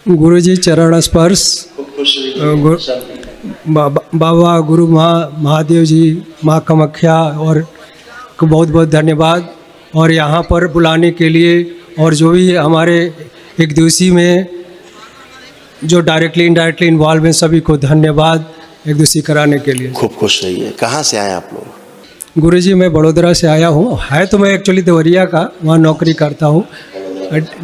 गुरुजी चरण स्पर्श। बाबा गुरु महादेव जी, माँ कामाख्या और को बहुत बहुत धन्यवाद। और यहाँ पर बुलाने के लिए, और जो भी हमारे एक दिवसीय में जो डायरेक्टली इनडायरेक्टली इन्वॉल्व हैं, सभी को धन्यवाद एक दिवसीय कराने के लिए। खूब खुश रहिए। कहाँ से आए आप लोग? गुरुजी मैं बड़ोदरा से आया हूँ। है तो मैं एक्चुअली देवरिया का, वहाँ नौकरी करता हूँ।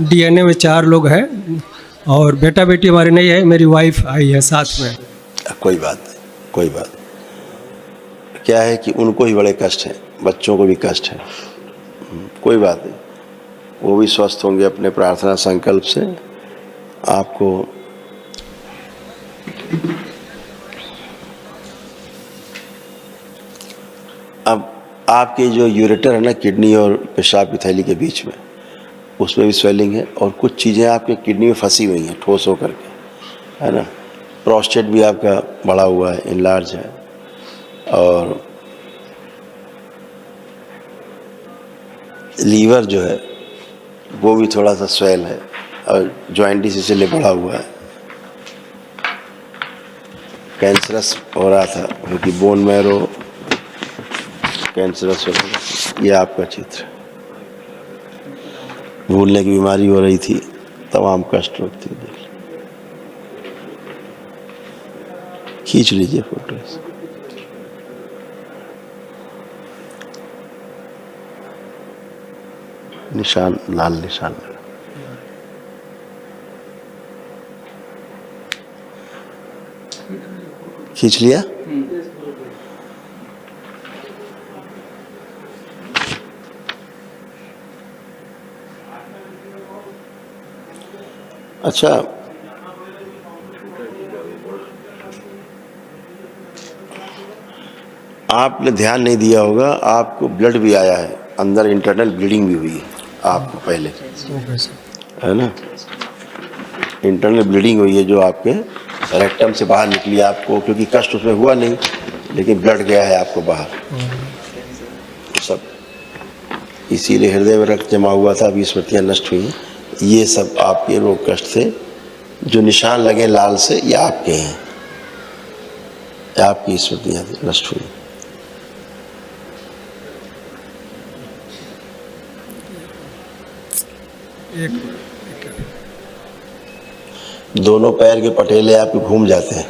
DNA में 4 लोग हैं और बेटा बेटी हमारे नहीं है, मेरी वाइफ आई है साथ में। कोई बात नहीं, कोई बात नहीं। क्या है कि उनको ही बड़े कष्ट हैं, बच्चों को भी कष्ट है। कोई बात नहीं, वो भी स्वस्थ होंगे अपने प्रार्थना संकल्प से। आपको अब आपके जो यूरेटर है ना, किडनी और पेशाब की थैली के बीच में, उसमें भी स्वेलिंग है और कुछ चीज़ें आपके किडनी में फंसी हुई हैं ठोस होकर के, है ना। प्रोस्टेट भी आपका बड़ा हुआ है, इनलार्ज है, और लीवर जो है वो भी थोड़ा सा स्वेल है और जॉइंटिस इसलिए बढ़ा हुआ है। कैंसरस हो रहा था क्योंकि बोन मैरो कैंसरस हो रहा था। ये आपका चित्र, भूलने की बीमारी हो रही थी, तमाम कष्ट रोग थे। देख खींच लीजिए फोटोज। निशान, लाल निशान खींच लिया। अच्छा, आपने ध्यान नहीं दिया होगा, आपको ब्लड भी आया है अंदर, इंटरनल ब्लीडिंग भी हुई है आपको पहले, है ना। इंटरनल ब्लीडिंग हुई है जो आपके रेक्टम से बाहर निकली आपको, क्योंकि कष्ट उसमें हुआ नहीं लेकिन ब्लड गया है आपको बाहर। सब इसीलिए हृदय में रक्त जमा हुआ था, अभी स्मृतियाँ नष्ट हुई। ये सब आपके रोग कष्ट थे। जो निशान लगे लाल से, ये आपके हैं, आपकी स्मृतियाँ नष्ट हुई। दोनों पैर के पटेले आपके घूम जाते हैं,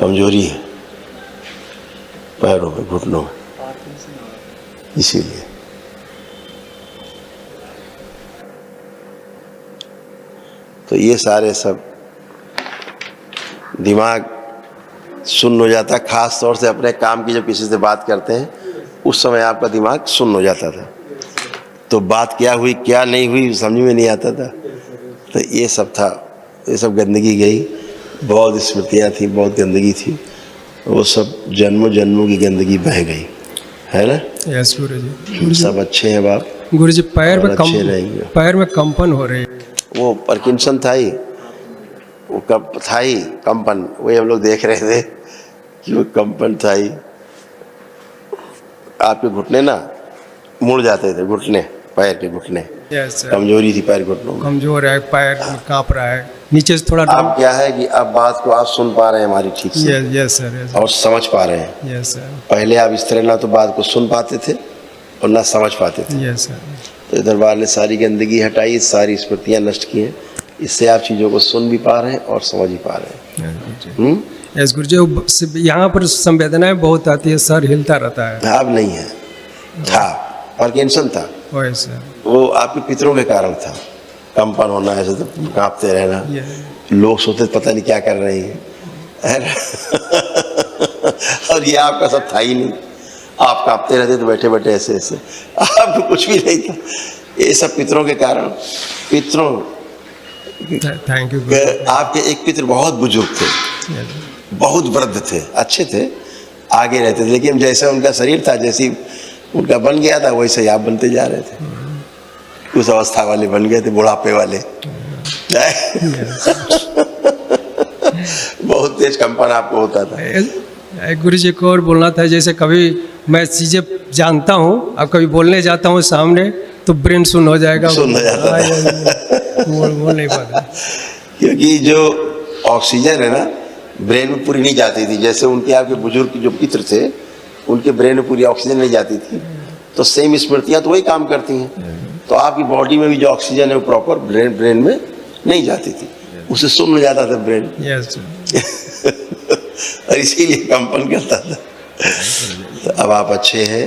कमजोरी है पैरों में, घुटनों में, इसीलिए। तो ये सारे सब दिमाग सुन्न हो जाता, खास तौर से अपने काम की जब किसी से बात करते हैं उस समय आपका दिमाग सुन्न हो जाता था, तो बात क्या हुई क्या नहीं हुई समझ में नहीं आता था। तो ये सब था, ये सब गंदगी गई, बहुत स्मृतियाँ थी, बहुत गंदगी थी, वो सब जन्मों जन्मों की गंदगी बह गई, है ना। यस गुरुजी। सब अच्छे हैं बाप गुरुजी। पैर में कंपन हो रही है। वो पार्किंसन था ही, वो कब था ही कंपन, वही हम लोग देख रहे थे कि वो कंपन था ही। आपके घुटने ना मुड़ जाते थे, घुटने, पैर के घुटने, कमजोरी थी पैर घुटनों में, कमजोर है, पैर कांप रहा है, नीचे से थोड़ा। अब क्या है कि अब बात को आप सुन पा रहे हैं हमारी ठीक से। Yes sir. और समझ पा रहे हैं। Yes sir. पहले आप इस तरह ना तो बात को सुन पाते थे और ना समझ पाते थे। Yes sir. तो दरबार ने सारी गंदगी हटाई, सारी स्मृतियाँ नष्ट की हैं, इससे आप चीज़ों को सुन भी पा रहे हैं और समझ भी पा रहे हैं। यस गुरुजी। यहाँ पर संवेदनाएं बहुत आती है, सर हिलता रहता है। अब नहीं है, था पार्किंसन था, वो आपके पितरों के कारण था, कंपन होना, ऐसे तो कांपते रहना, लोग सोचते पता नहीं क्या कर रहे हैं, है ना। और ये आपका सब था ही नहीं, आप कांपते रहते तो बैठे बैठे ऐसे ऐसे, आपको कुछ भी नहीं था। ये सब पितरों के कारण, पितरों, थैंक यू। आपके एक पितर बहुत बुजुर्ग थे, बहुत वृद्ध थे, अच्छे थे, आगे रहते थे, लेकिन जैसे उनका शरीर था, जैसी उनका बन गया था, वैसे ही आप बनते जा रहे थे। उस अवस्था वाले बन गए थे, बुढ़ापे वाले। बहुत तेज कंपन आपको होता था। गुरुजी को और बोलना था, जैसे कभी मैं चीज़ें जानता हूँ, अब कभी बोलने जाता हूँ सामने तो ब्रेन सुन हो जाएगा, सुन हो जाता है। बोल नहीं पाता। क्योंकि जो ऑक्सीजन है ना ब्रेन में पूरी नहीं जाती थी, जैसे उनके आपके बुजुर्ग जो पितर थे उनके ब्रेन में पूरी ऑक्सीजन नहीं जाती थी, तो सेम स्मृतियाँ तो वही काम करती हैं। तो आपकी बॉडी में भी जो ऑक्सीजन है वो प्रॉपर ब्रेन में नहीं जाती थी, उसे सुन्न जाता था ब्रेन। यस और इसीलिए कंपन करता था। तो अब आप अच्छे हैं।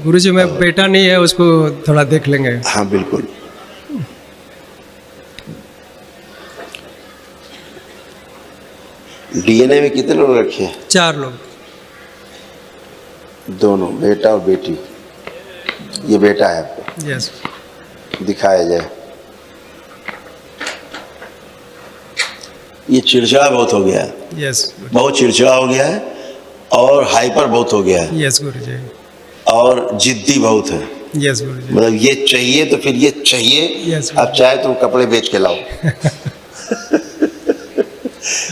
गुरुजी, मैं बेटा नहीं है उसको थोड़ा देख लेंगे। हाँ बिल्कुल। डीएनए में कितने लोग रखे हैं? 4 लोग। दोनों बेटा और बेटी। ये बेटा है आपको? यस। दिखाया जाए। ये चिड़चिड़ा बहुत हो गया है। यस। बहुत चिड़चिड़ा हो गया है और हाइपर बहुत हो गया है। यस गुरुजी। और जिद्दी बहुत है। यस गुरुजी। मतलब ये चाहिए तो फिर ये चाहिए। Yes, अब चाहे तुम कपड़े बेच के लाओ।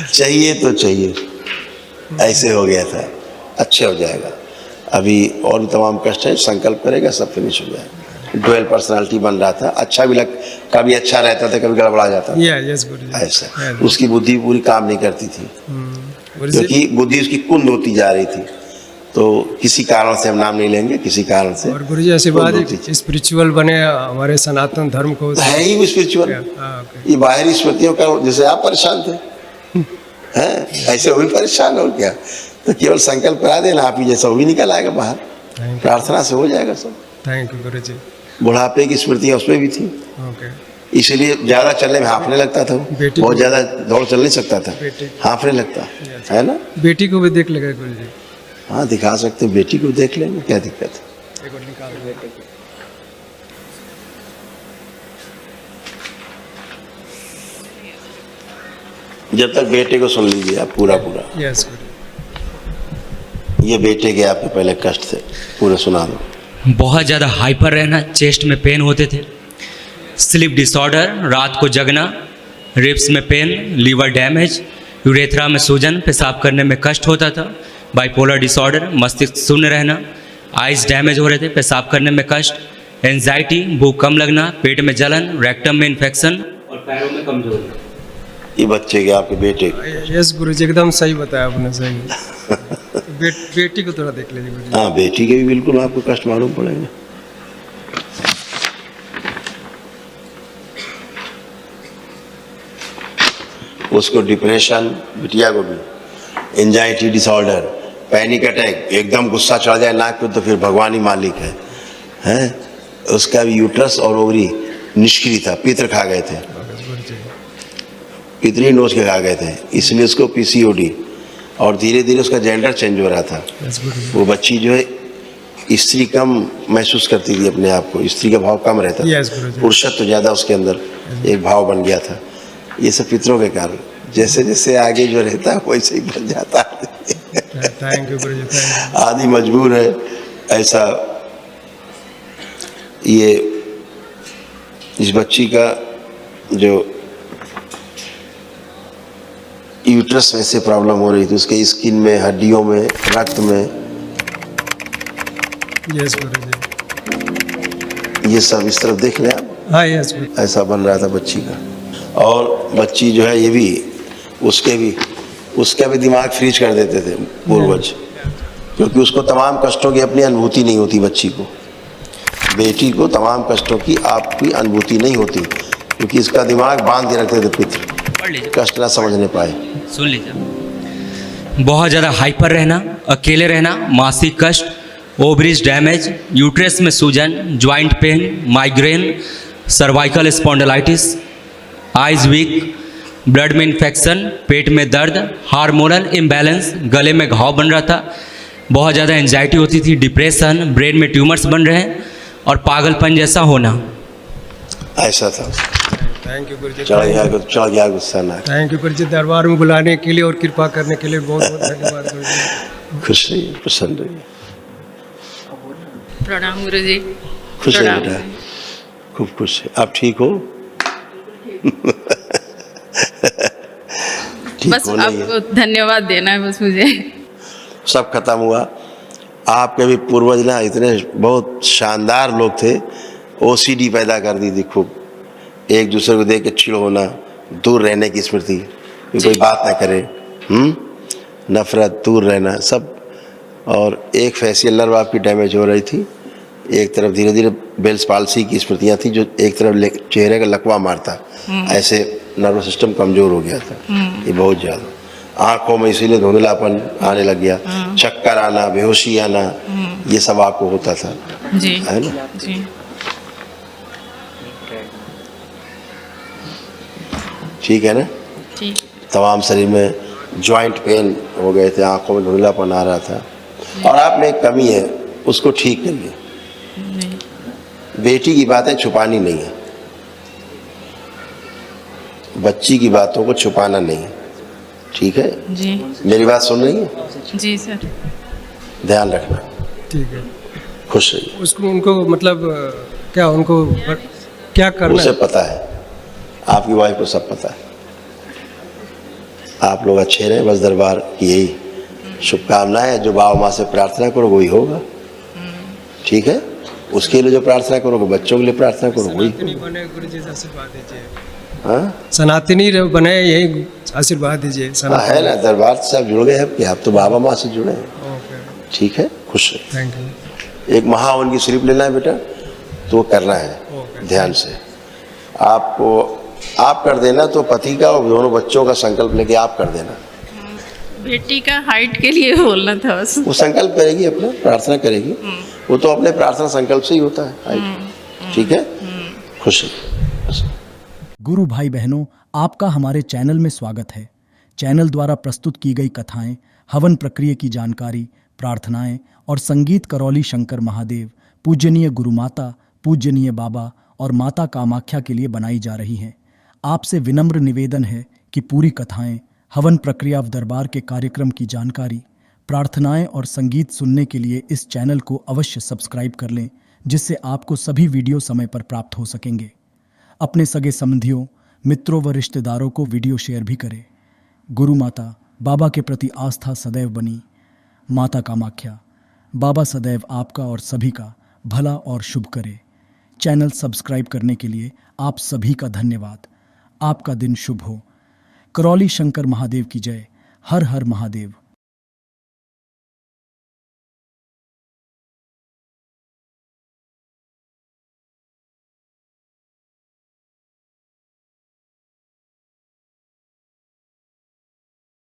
चाहिए तो चाहिए, ऐसे हो गया था। अच्छे हो जाएगा। अभी और भी तमाम कष्ट है, संकल्प करेगा सब फिनिश हो जाएगा। डुअल पर्सनालिटी बन रहा था, अच्छा भी कभी अच्छा रहता था, कभी गड़बड़ा जाता था। यस गुरुजी। ऐसा उसकी बुद्धि पूरी काम नहीं करती थी, गुरुजी। क्योंकि बुद्धि उसकी कुंद होती जा रही थी। तो किसी कारण से हम नाम नहीं लेंगे, किसी कारण से। और गुरुजी आशीर्वाद स्पिरिचुअल बने हमारे सनातन धर्म को। है ही वो स्पिरिचुअल। ये बाहरी स्मृतियों का, जैसे आप परेशान थे हैं, ऐसे वो भी परेशान हो गया। तो केवल संकल्प करा देना, आप ही जैसा वो भी निकल आएगा बाहर। प्रार्थना से हो जाएगा सब। थैंक यू गुरुजी। बुढ़ापे की स्मृतियाँ उसमें भी थी, ओके। इसलिए ज्यादा चलने में हांफने लगता था। बहुत ज्यादा दौड़ चल नहीं सकता था, हांफने लगता है ना। बेटी को भी देख लेगा गुरुजी। हाँ दिखा सकते हैं, बेटी को देख लेंगे, क्या दिक्कत है। एक और निकाल दो। जब तक बेटे को सुन लीजिए आप पूरा। यस गुरुजी। ये बेटे के आपके पहले कष्ट थे, पूरे सुना दो। बहुत ज़्यादा हाइपर रहना, चेस्ट में पेन होते थे, स्लीप डिसऑर्डर, रात को जगना, रिब्स में पेन, लीवर डैमेज, यूरेथ्रा में सूजन, पेशाब करने में कष्ट होता था, बाइपोलर डिसऑर्डर, मस्तिष्क शून्य रहना, आइज डैमेज हो रहे थे, पेशाब करने में कष्ट, एंजाइटी, भूख कम लगना, पेट में जलन, रेक्टम में इन्फेक्शन और पैरों में कमजोरी। ये बच्चे के आपके बेटे यस गुरुजी, एकदम सही बताया आपने। सही। बेटी को थोड़ा देख लीजिए गुरुजी। हाँ बेटी के भी बिल्कुल आपको कष्ट मालूम पड़ेंगे। उसको डिप्रेशन, बिटिया को भी एंजाइटी डिसऑर्डर, पैनिक अटैक, एकदम गुस्सा चढ़ जाए नाक पे तो फिर भगवान ही मालिक है, हैं? उसका भी यूट्रस और ओवरी निष्क्रिय था, पित्र खा गए थे, पितरी नोच के खा गए थे, इसलिए उसको पीसीओडी। और धीरे धीरे उसका जेंडर चेंज हो रहा था। वो बच्ची जो है स्त्री कम महसूस करती थी अपने आप को, स्त्री का भाव कम रहता था, पुरुषत्व ज़्यादा उसके अंदर एक भाव बन गया था। ये सब पितरों के कारण, जैसे जैसे आगे जो रहता है वैसे ही बन जाता है। थैंक यू गुरुजी। आदि मजबूर है ऐसा। ये इस बच्ची का जो यूट्रस में से प्रॉब्लम हो रही थी, उसके स्किन में, हड्डियों में, रक्त में, यस गुरुजी। ये सब इस तरफ देख लें आप। हाँ यस। ऐसा बन रहा था बच्ची का। और बच्ची जो है ये भी उसका भी दिमाग फ्रीज कर देते थे पूर्वज, क्योंकि उसको तमाम कष्टों की अपनी अनुभूति नहीं होती। बच्ची को, बेटी को तमाम कष्टों की आपकी अनुभूति नहीं होती, क्योंकि इसका दिमाग बांध के रखते थे पित्र, कष्ट ना समझने पाए। सुन लीजिए। बहुत ज़्यादा हाइपर रहना, अकेले रहना, मासिक कष्ट, ओवरीज डैमेज, यूट्रस में सूजन, joint pain, migraine, cervical spondylitis, eyes weak, blood में इन्फेक्शन, पेट में दर्द, हार्मोनल इम्बैलेंस, गले में घाव बन रहा था, बहुत ज़्यादा एंजाइटी होती थी, डिप्रेशन, ब्रेन में ट्यूमर्स बन रहे हैं और पागलपन जैसा होना। ऐसा था। थैंक यू गुरुजी। चढ़ गया गुस्सा ना। थैंक यू गुरुजी, दरबार में बुलाने के लिए और कृपा करने के लिए बहुत बहुत धन्यवाद गुरुजी। खुश रहिए, प्रसन्न रहिए। प्रणाम गुरुजी। खुश रहिए बेटा, खूब खुश है। आप ठीक हो? ठीक बस होना ही है। आपको धन्यवाद देना है बस मुझे। सब खत्म हुआ। आपके भी पूर्वज ना इतने बहुत शानदार लोग थे, ओसीडी पैदा कर दी थी खूब, एक दूसरे को देख के चिढ़ होना, दूर रहने की स्मृति, कि कोई बात ना करे, नफरत, दूर रहना सब। और एक फेसियल नर्व आपकी डैमेज हो रही थी, एक तरफ धीरे धीरे बेल्स पाल्सी की स्मृतियाँ थी, जो एक तरफ चेहरे का लकवा मारता, ऐसे नर्वस सिस्टम कमज़ोर हो गया था ये बहुत ज़्यादा। आँखों में इसीलिए धुंधलापन आने लग गया, चक्कर आना, बेहोशी आना, ये सब आपको होता था, जी है ना। जी ठीक है ना। ठीक तमाम शरीर में जॉइंट पेन हो गए थे, आँखों में धुंधलापन आ रहा था, और आप में एक कमी है, उसको ठीक करिए। बेटी की बातें छुपानी नहीं है, बच्ची की बातों को छुपाना नहीं है, ठीक है। जी मेरी बात सुन रही है, जी सर। ध्यान रखना, ठीक है। खुश रहिए। उसको उनको मतलब क्या उनको क्या करना उसे है? पता है, आपकी वाइफ को सब पता है। आप लोग अच्छे रहें, बस दरबार की यही शुभकामनाएं है। जो बाबा माँ से प्रार्थना करो वही होगा, ठीक है। उसके लिए जो प्रार्थना करोगे, बच्चों के लिए प्रार्थना करो वही सनातनी होगा। बने, गुरु जी से आशीर्वाद दीजिए। हाँ सनातनी बने, यही आशीर्वाद दीजिए। हाँ, है ना, दरबार से आप जुड़ गए हैं, कि आप तो बाबा माँ से जुड़े हैं, ओके, ठीक है। खुश रहिए। Thank you. एक महावन की स्लिप लेना है बेटा, तो वो करना है ओके। ध्यान से। आपको आप कर देना, तो पति का और दोनों बच्चों का संकल्प लेके आप कर देना। बेटी का हाइट के लिए बोलना था बस। वो संकल्प करेगी, अपना प्रार्थना करेगी, वो तो अपने प्रार्थना संकल्प से ही होता है, ठीक है। खुश रहिए। गुरु भाई बहनों, आपका हमारे चैनल में स्वागत है। चैनल द्वारा प्रस्तुत की गई कथाएं, हवन प्रक्रिया की जानकारी, प्रार्थनाएं और संगीत करौली शंकर महादेव, पूजनीय गुरु माता, पूजनीय बाबा और माता कामाख्या के लिए बनाई जा रही हैं। आपसे विनम्र निवेदन है कि पूरी कथाएं, हवन प्रक्रिया दरबार के कार्यक्रम की जानकारी, प्रार्थनाएं और संगीत सुनने के लिए इस चैनल को अवश्य सब्सक्राइब कर लें, जिससे आपको सभी वीडियो समय पर प्राप्त हो सकेंगे। अपने सगे संबंधियों, मित्रों व रिश्तेदारों को वीडियो शेयर भी करें। गुरु माता, बाबा के प्रति आस्था सदैव बनी। माता कामाख्या, बाबा सदैव आपका और सभी का भला और शुभ करे। चैनल सब्सक्राइब करने के लिए आप सभी का धन्यवाद। आपका दिन शुभ हो। करौली शंकर महादेव की जय। हर हर महादेव।